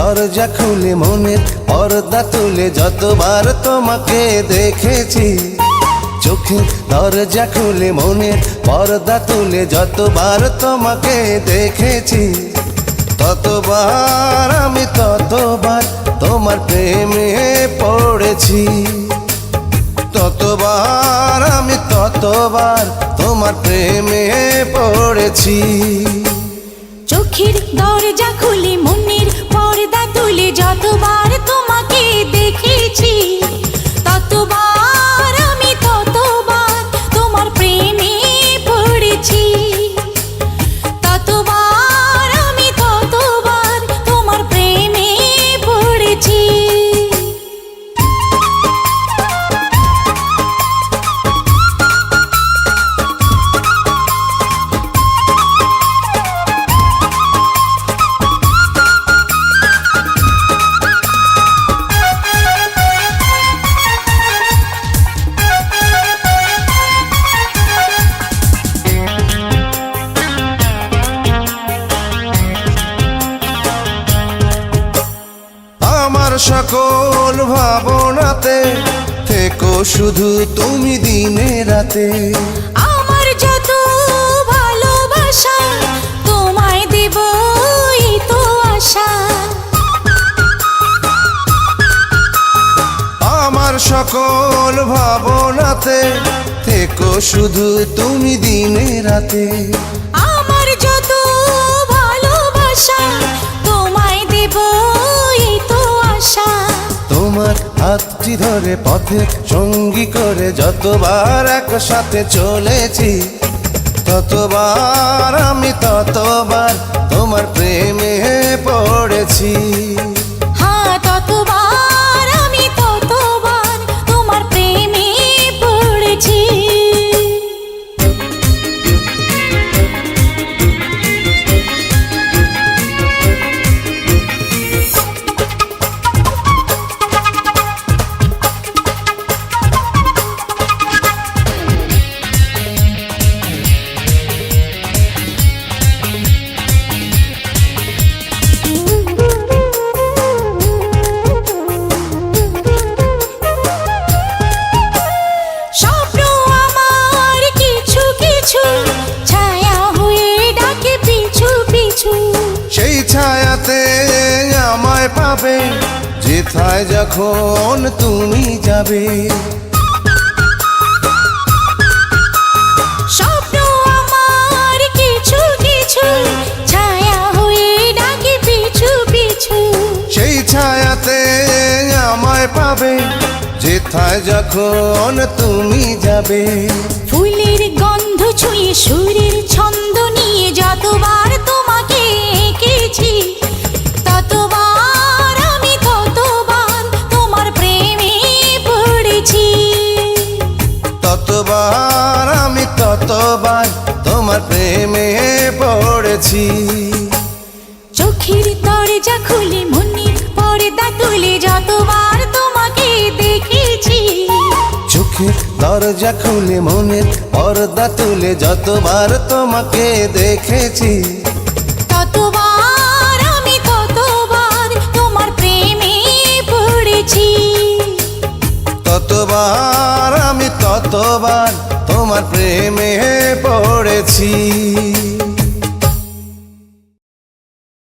দরজা খুলে মনের পর্দা তুলে যতবার তোমাকে দেখেছি, চোখে দরজা খুলে মনের পর্দা তুলে যতবার তোমাকে দেখেছি, ততবার আমি ততবার তোমার প্রেমে পড়েছি, ততবার আমি ততবার তোমার প্রেমে পড়েছি। চোখের দরজা খুলে মনের পর্দা তুলে যতবার তোমাকে দেখেছি, ততবার আমি ততবার তোমার প্রেমে পড়েছি, ততবার আমি ততবার তোমার প্রেমে পড়েছি। আমার সকল ভাবনাতে থেকো শুধু তুমি দিনে রাতে, আমার যত ভালোবাসা তোমায় দেব এই তো আশা, আমার সকল ভাবনাতে থেকো শুধু তুমি দিনে রাতে, আমার যত ভালোবাসা তোমায় দেব এই তো আশা। তোমার হাতটি ধরে পথে সঙ্গী করে যতবার একসাথে চলেছি, ততবার আমি ততবার তোমার প্রেমে পড়েছি, হ্যাঁ ততবার আমি ততবার তোমার প্রেমে পড়েছি। স্বপ্ন আমার কিছু কিছু ছায়া হয়ে ডাকে পিছু পিছু, সেই ছায়াতে আমায় পাবে যেথায় যখন তুমি যাবে, স্বপ্ন আমার কিছু কিছু ছায়া হয়ে ডাকে পিছু পিছু, সেই ছায়াতে আমায় পাবে যেথায় যখন তুমি যাবে। ফুলের গন্ধ ছুঁয়ে সুরের ছন্দ নিয়ে যতবার তোমাকে এঁকেছি, ততবার আমি ততবার তোমার প্রেমে পড়েছি, ততবার আমি ততবার তোমার প্রেমে পড়েছি। চোখের দরজা খুলে মনের পর্দা তুলে যতবার তোমাকে দেখেছি, চোখে দরজা খুলে মনের পর্দা তুলে যতবার তোমাকে দেখেছি, ততবার আমি ততবার তোমার প্রেমে পড়েছি, ততবার আমি ততবার তোমার প্রেমে পড়েছি।